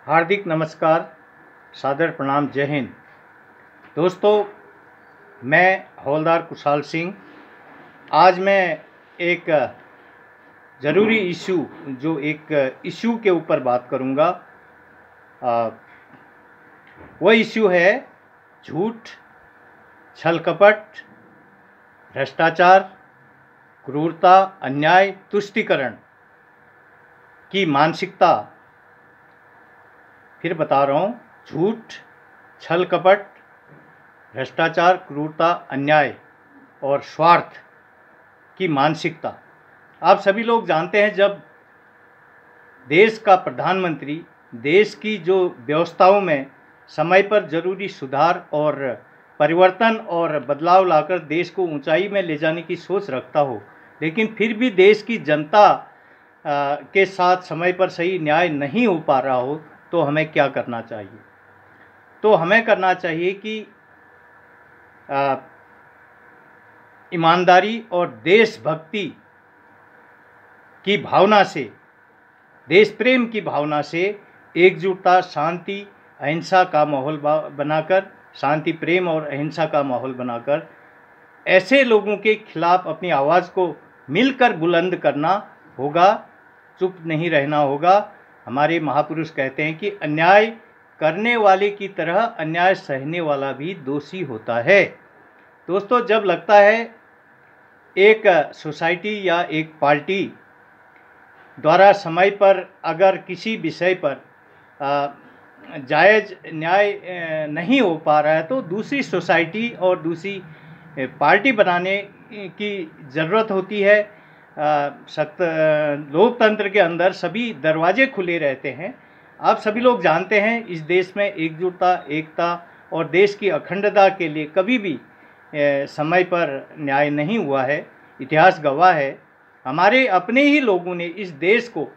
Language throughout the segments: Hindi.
हार्दिक नमस्कार, सादर प्रणाम, जय हिंद। दोस्तों, मैं हवलदार कुशाल सिंह। आज मैं एक ज़रूरी इशू के ऊपर बात करूंगा। वह इशू है झूठ, छल कपट, भ्रष्टाचार, क्रूरता, अन्याय, तुष्टीकरण की मानसिकता। फिर बता रहा हूँ, झूठ, छल कपट, भ्रष्टाचार, क्रूरता, अन्याय और स्वार्थ की मानसिकता। आप सभी लोग जानते हैं, जब देश का प्रधानमंत्री देश की जो व्यवस्थाओं में समय पर जरूरी सुधार और परिवर्तन और बदलाव लाकर देश को ऊंचाई में ले जाने की सोच रखता हो, लेकिन फिर भी देश की जनता के साथ समय पर सही न्याय नहीं हो पा रहा हो, तो हमें क्या करना चाहिए? तो हमें करना चाहिए कि ईमानदारी और देशभक्ति की भावना से, देश प्रेम की भावना से एकजुटता, शांति, अहिंसा का माहौल बनाकर, शांति, प्रेम और अहिंसा का माहौल बनाकर ऐसे लोगों के खिलाफ अपनी आवाज़ को मिलकर बुलंद करना होगा, चुप नहीं रहना होगा। हमारे महापुरुष कहते हैं कि अन्याय करने वाले की तरह अन्याय सहने वाला भी दोषी होता है। दोस्तों, जब लगता है एक सोसाइटी या एक पार्टी द्वारा समय पर अगर किसी विषय पर जायज़ न्याय नहीं हो पा रहा है, तो दूसरी सोसाइटी और दूसरी पार्टी बनाने की ज़रूरत होती है। लोकतंत्र के अंदर सभी दरवाजे खुले रहते हैं। आप सभी लोग जानते हैं, इस देश में एकजुटता, एकता और देश की अखंडता के लिए कभी भी समय पर न्याय नहीं हुआ है। इतिहास गवाह है। हमारे अपने ही लोगों ने इस देश को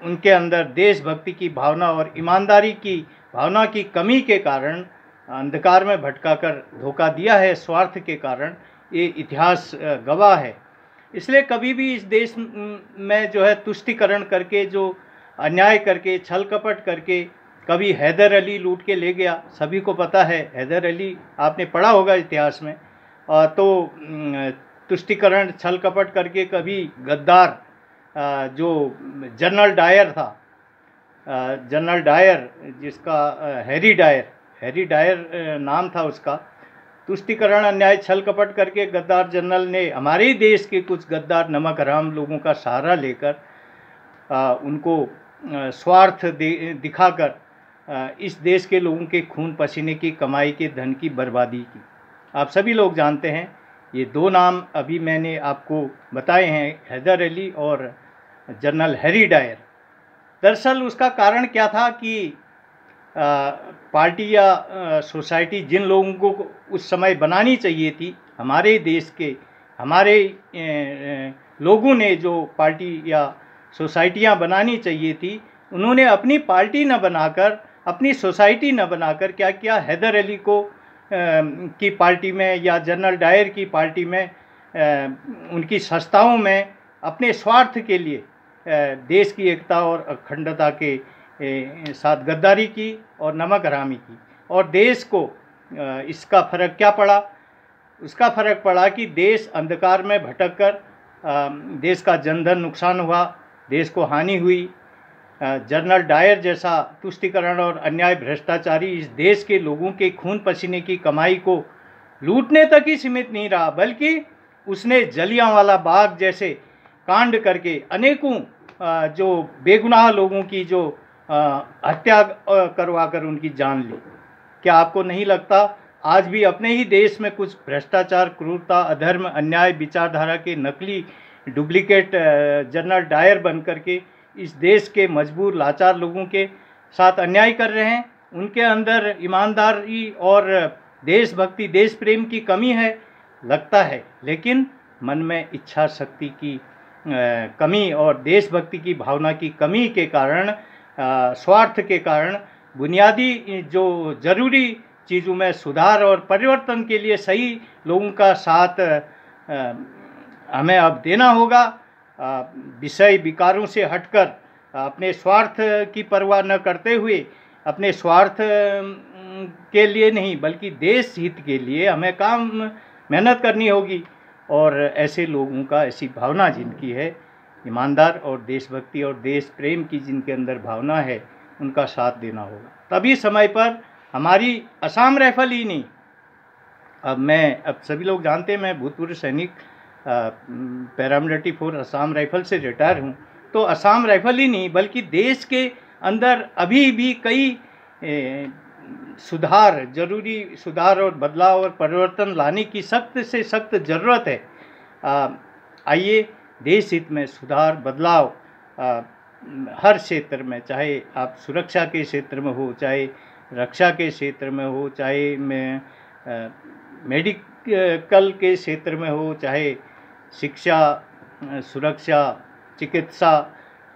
उनके अंदर देशभक्ति की भावना और ईमानदारी की भावना की कमी के कारण अंधकार में भटकाकर धोखा दिया है। स्वार्थ के कारण ये इतिहास गवाह है। इसलिए कभी भी इस देश में जो है तुष्टीकरण करके, जो अन्याय करके, छल कपट करके, कभी हैदर अली लूट के ले गया, सभी को पता है, हैदर अली आपने पढ़ा होगा इतिहास में। तो तुष्टीकरण, छल कपट करके कभी गद्दार जो जनरल डायर था, जनरल डायर, जिसका हैरी डायर नाम था उसका, तुष्टीकरण, अन्याय, छल कपट करके गद्दार जनरल ने हमारे ही देश के कुछ गद्दार नमक हराम लोगों का सहारा लेकर उनको स्वार्थ दिखाकर इस देश के लोगों के खून पसीने की कमाई के धन की बर्बादी की। आप सभी लोग जानते हैं, ये दो नाम अभी मैंने आपको बताए हैं, हैदर अली और जनरल हैरी डायर। दरअसल उसका कारण क्या था कि पार्टी या सोसाइटी जिन लोगों को उस समय बनानी चाहिए थी, हमारे देश के हमारे लोगों ने जो पार्टी या सोसाइटियां बनानी चाहिए थी, उन्होंने अपनी पार्टी न बनाकर, अपनी सोसाइटी न बनाकर क्या किया, हैदर अली को की पार्टी में या जनरल डायर की पार्टी में, उनकी संस्थाओं में अपने स्वार्थ के लिए देश की एकता और अखंडता के साथ गद्दारी की और नमक हरामी की। और देश को इसका फ़र्क क्या पड़ा? उसका फ़र्क पड़ा कि देश अंधकार में भटककर देश का जनधन नुकसान हुआ, देश को हानि हुई। जनरल डायर जैसा तुष्टीकरण और अन्याय भ्रष्टाचारी इस देश के लोगों के खून पसीने की कमाई को लूटने तक ही सीमित नहीं रहा, बल्कि उसने जलियांवाला बाग जैसे कांड करके अनेकों जो बेगुनाह लोगों की जो हत्या करवाकर उनकी जान ली। क्या आपको नहीं लगता आज भी अपने ही देश में कुछ भ्रष्टाचार, क्रूरता, अधर्म, अन्याय विचारधारा के नकली डुप्लीकेट जनरल डायर बन करके इस देश के मजबूर लाचार लोगों के साथ अन्याय कर रहे हैं? उनके अंदर ईमानदारी और देशभक्ति, देश प्रेम की कमी है, लगता है, लेकिन मन में इच्छा शक्ति की कमी और देशभक्ति की भावना की कमी के कारण, स्वार्थ के कारण, बुनियादी जो ज़रूरी चीज़ों में सुधार और परिवर्तन के लिए सही लोगों का साथ हमें अब देना होगा। विषय विकारों से हटकर अपने स्वार्थ की परवाह न करते हुए, अपने स्वार्थ के लिए नहीं बल्कि देश हित के लिए हमें काम मेहनत करनी होगी। और ऐसे लोगों का, ऐसी भावना जिनकी है, ईमानदार और देशभक्ति और देश प्रेम की जिनके अंदर भावना है, उनका साथ देना होगा। तभी समय पर हमारी असम राइफल ही नहीं, अब सभी लोग जानते हैं मैं भूतपूर्व सैनिक पैरामिलिट्री फोर्स असम राइफल से रिटायर हूँ। तो असम राइफल ही नहीं बल्कि देश के अंदर अभी भी कई जरूरी सुधार और बदलाव और परिवर्तन लाने की सख्त से सख्त ज़रूरत है। आइए देश हित में सुधार बदलाव हर क्षेत्र में, चाहे आप सुरक्षा के क्षेत्र में हो, चाहे रक्षा के क्षेत्र में हो, चाहे मेडिकल के क्षेत्र में हो, चाहे शिक्षा, सुरक्षा, चिकित्सा,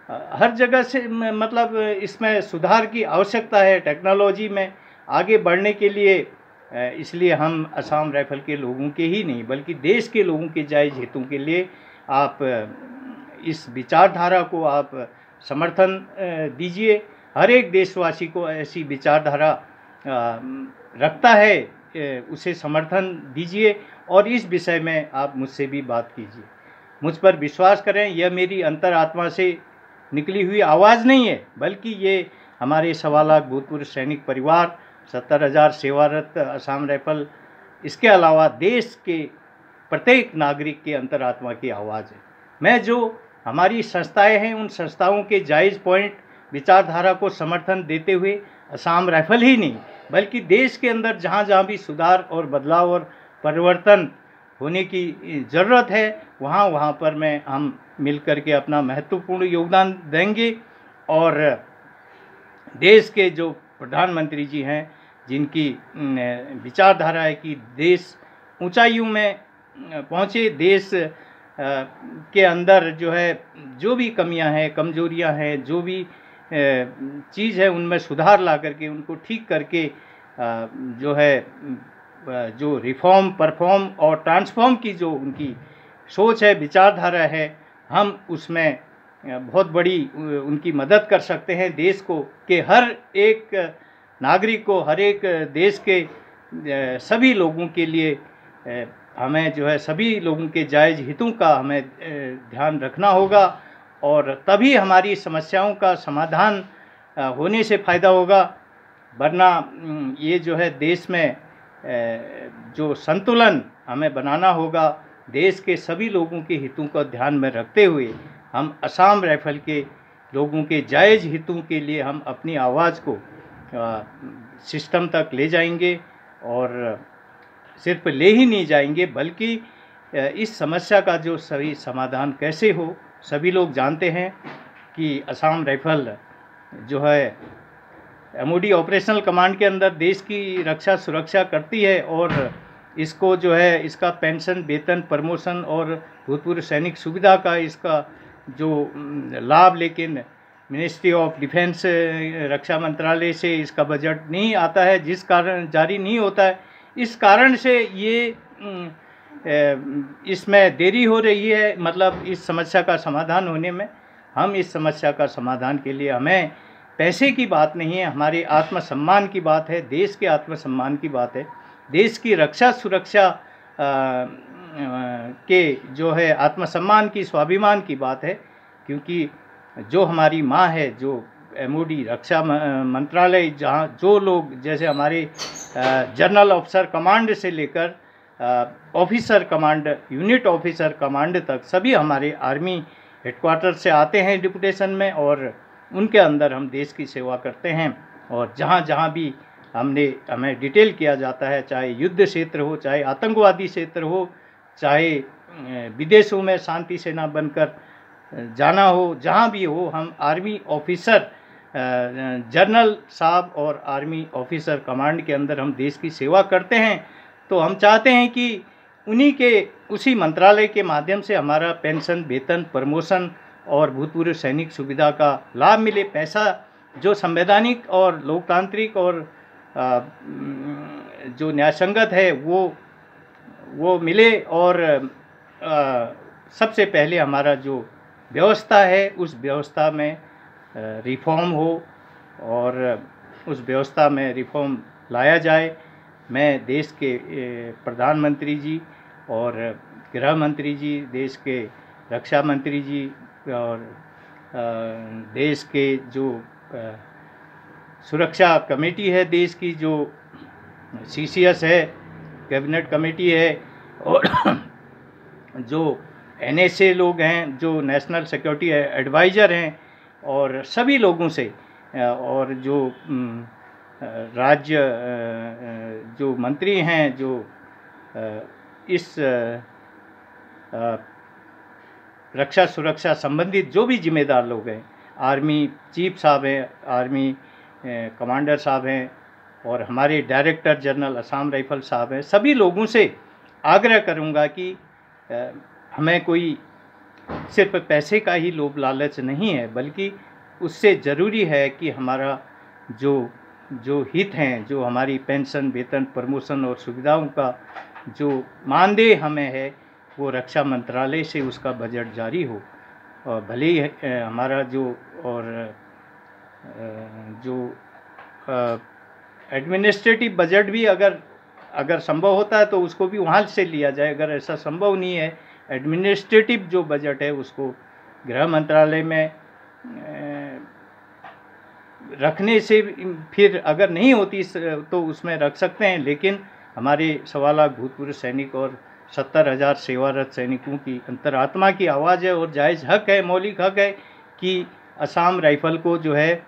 हर जगह से मतलब इसमें सुधार की आवश्यकता है टेक्नोलॉजी में आगे बढ़ने के लिए। इसलिए हम असम राइफल के लोगों के ही नहीं बल्कि देश के लोगों के जायज़ हितों के लिए आप इस विचारधारा को आप समर्थन दीजिए। हर एक देशवासी को ऐसी विचारधारा रखता है, उसे समर्थन दीजिए और इस विषय में आप मुझसे भी बात कीजिए। मुझ पर विश्वास करें, यह मेरी अंतरात्मा से निकली हुई आवाज़ नहीं है बल्कि ये हमारे 1.25 लाख भूतपूर्व सैनिक परिवार, 70,000 सेवारत असम राइफल, इसके अलावा देश के प्रत्येक नागरिक के अंतरात्मा की आवाज़ है। मैं जो हमारी संस्थाएं हैं उन संस्थाओं के जायज़ पॉइंट विचारधारा को समर्थन देते हुए असम राइफल ही नहीं बल्कि देश के अंदर जहाँ जहाँ भी सुधार और बदलाव और परिवर्तन होने की ज़रूरत है वहाँ वहाँ पर हम मिल कर के अपना महत्वपूर्ण योगदान देंगे। और देश के जो प्रधानमंत्री जी हैं जिनकी विचारधारा है कि देश ऊंचाइयों में पहुँचे, देश के अंदर जो है जो भी कमियां हैं, कमजोरियां हैं, जो भी चीज़ है उनमें सुधार ला करके उनको ठीक करके जो है जो रिफॉर्म, परफॉर्म और ट्रांसफॉर्म की जो उनकी सोच है, विचारधारा है, हम उसमें बहुत बड़ी उनकी मदद कर सकते हैं। देश को के हर एक नागरिक को, हर एक देश के सभी लोगों के लिए हमें जो है सभी लोगों के जायज़ हितों का हमें ध्यान रखना होगा और तभी हमारी समस्याओं का समाधान होने से फ़ायदा होगा। वरना ये जो है देश में जो संतुलन हमें बनाना होगा, देश के सभी लोगों के हितों को ध्यान में रखते हुए हम असम राइफल के लोगों के जायज़ हितों के लिए हम अपनी आवाज़ को सिस्टम तक ले जाएंगे। और सिर्फ ले ही नहीं जाएंगे बल्कि इस समस्या का जो सही समाधान कैसे हो, सभी लोग जानते हैं कि असम राइफल जो है MOD ऑपरेशनल कमांड के अंदर देश की रक्षा सुरक्षा करती है और इसको जो है इसका पेंशन, वेतन, प्रमोशन और भूतपूर्व सैनिक सुविधा का इसका जो लाभ, लेकिन मिनिस्ट्री ऑफ डिफेंस, रक्षा मंत्रालय से इसका बजट नहीं आता है, जिस कारण जारी नहीं होता है। इस कारण से ये इसमें देरी हो रही है, मतलब इस समस्या का समाधान होने में। हम इस समस्या का समाधान के लिए, हमें पैसे की बात नहीं है, हमारे आत्मसम्मान की बात है, देश के आत्मसम्मान की बात है, देश की रक्षा सुरक्षा के जो है आत्मसम्मान की, स्वाभिमान की बात है। क्योंकि जो हमारी माँ है, जो MOD रक्षा मंत्रालय, जहाँ जो लोग जैसे हमारे जनरल ऑफिसर कमांड से लेकर officer command, unit officer command तक सभी हमारे आर्मी हेडक्वार्टर से आते हैं डिपुटेशन में और उनके अंदर हम देश की सेवा करते हैं। और जहाँ जहाँ भी हमें डिटेल किया जाता है, चाहे युद्ध क्षेत्र हो, चाहे आतंकवादी क्षेत्र हो, चाहे विदेशों में शांति सेना बनकर जाना हो, जहाँ भी हो, हम आर्मी ऑफिसर जनरल साहब और आर्मी ऑफिसर कमांड के अंदर हम देश की सेवा करते हैं। तो हम चाहते हैं कि उन्हीं के उसी मंत्रालय के माध्यम से हमारा पेंशन, वेतन, प्रमोशन और भूतपूर्व सैनिक सुविधा का लाभ मिले। पैसा जो संवैधानिक और लोकतांत्रिक और जो न्यायसंगत है वो मिले। और सबसे पहले हमारा जो व्यवस्था है उस व्यवस्था में रिफॉर्म हो और उस व्यवस्था में रिफॉर्म लाया जाए। मैं देश के प्रधानमंत्री जी और गृह मंत्री जी, देश के रक्षा मंत्री जी और देश के जो सुरक्षा कमेटी है, देश की जो CCS है, कैबिनेट कमेटी है, और जो NSA लोग हैं, जो नेशनल सिक्योरिटी एडवाइज़र हैं, और सभी लोगों से और जो राज्य जो मंत्री हैं, जो इस रक्षा सुरक्षा संबंधित जो भी जिम्मेदार लोग हैं, आर्मी चीफ साहब हैं, आर्मी कमांडर साहब हैं, और हमारे डायरेक्टर जनरल असम राइफल साहब हैं, सभी लोगों से आग्रह करूंगा कि हमें कोई सिर्फ पैसे का ही लोभ लालच नहीं है, बल्कि उससे ज़रूरी है कि हमारा जो हित हैं, जो हमारी पेंशन, वेतन, प्रमोशन और सुविधाओं का जो मानदेय हमें है, वो रक्षा मंत्रालय से उसका बजट जारी हो। और भले ही हमारा जो एडमिनिस्ट्रेटिव बजट भी अगर संभव होता है तो उसको भी वहाँ से लिया जाए। अगर ऐसा संभव नहीं है, एडमिनिस्ट्रेटिव जो बजट है उसको गृह मंत्रालय में रखने से फिर अगर नहीं होती तो उसमें रख सकते हैं। लेकिन हमारे 1.25 लाख भूतपूर्व सैनिक और 70,000 सेवारत सैनिकों की अंतरात्मा की आवाज़ है और जायज़ हक है, मौलिक हक है कि असम राइफल को जो है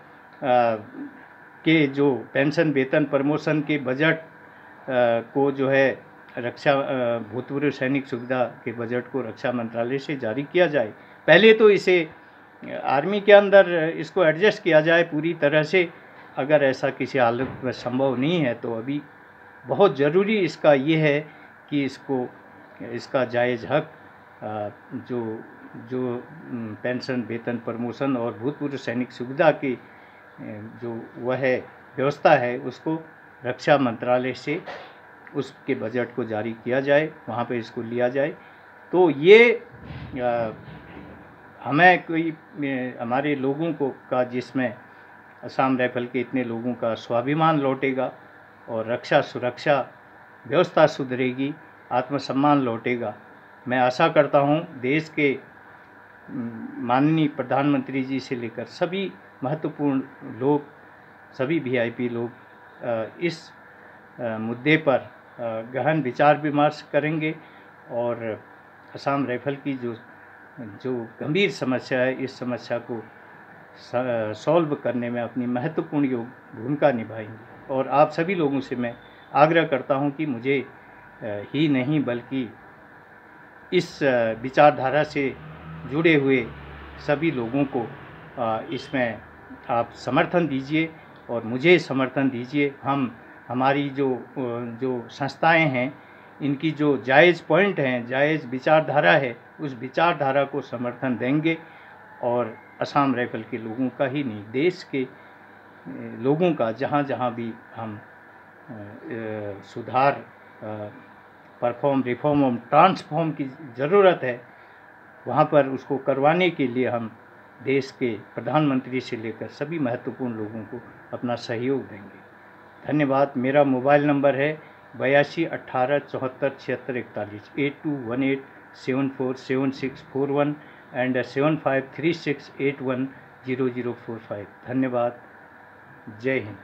के जो पेंशन, वेतन, प्रमोशन के बजट को जो है रक्षा भूतपूर्व सैनिक सुविधा के बजट को रक्षा मंत्रालय से जारी किया जाए। पहले तो इसे आर्मी के अंदर इसको एडजस्ट किया जाए पूरी तरह से। अगर ऐसा किसी हालत में संभव नहीं है तो अभी बहुत ज़रूरी इसका ये है कि इसका जायज़ हक जो पेंशन, वेतन, प्रमोशन और भूतपूर्व सैनिक सुविधा की जो वह है व्यवस्था है, उसको रक्षा मंत्रालय से उसके बजट को जारी किया जाए, वहाँ पे इसको लिया जाए। तो ये हमें कोई हमारे लोगों को का जिसमें असम राइफल के इतने लोगों का स्वाभिमान लौटेगा और रक्षा सुरक्षा व्यवस्था सुधरेगी, आत्मसम्मान लौटेगा। मैं आशा करता हूँ देश के माननीय प्रधानमंत्री जी से लेकर सभी महत्वपूर्ण लोग, सभी VIP लोग इस मुद्दे पर गहन विचार विमर्श करेंगे और असम राइफल की जो गंभीर समस्या है, इस समस्या को सॉल्व करने में अपनी महत्वपूर्ण भूमिका निभाएंगे। और आप सभी लोगों से मैं आग्रह करता हूं कि मुझे ही नहीं बल्कि इस विचारधारा से जुड़े हुए सभी लोगों को इसमें आप समर्थन दीजिए और मुझे समर्थन दीजिए। हमारी जो संस्थाएं हैं, इनकी जो जायज़ पॉइंट हैं, जायज़ विचारधारा है, उस विचारधारा को समर्थन देंगे और असम राइफल के लोगों का ही नहीं, देश के लोगों का जहाँ जहाँ भी हम सुधार, रिफॉर्म और ट्रांसफॉर्म की ज़रूरत है, वहाँ पर उसको करवाने के लिए हम देश के प्रधानमंत्री से लेकर सभी महत्वपूर्ण लोगों को अपना सहयोग देंगे। धन्यवाद। मेरा मोबाइल नंबर है 82 18 74 76 41, 8218 747641 एंड 7536810045। धन्यवाद। जय हिंद।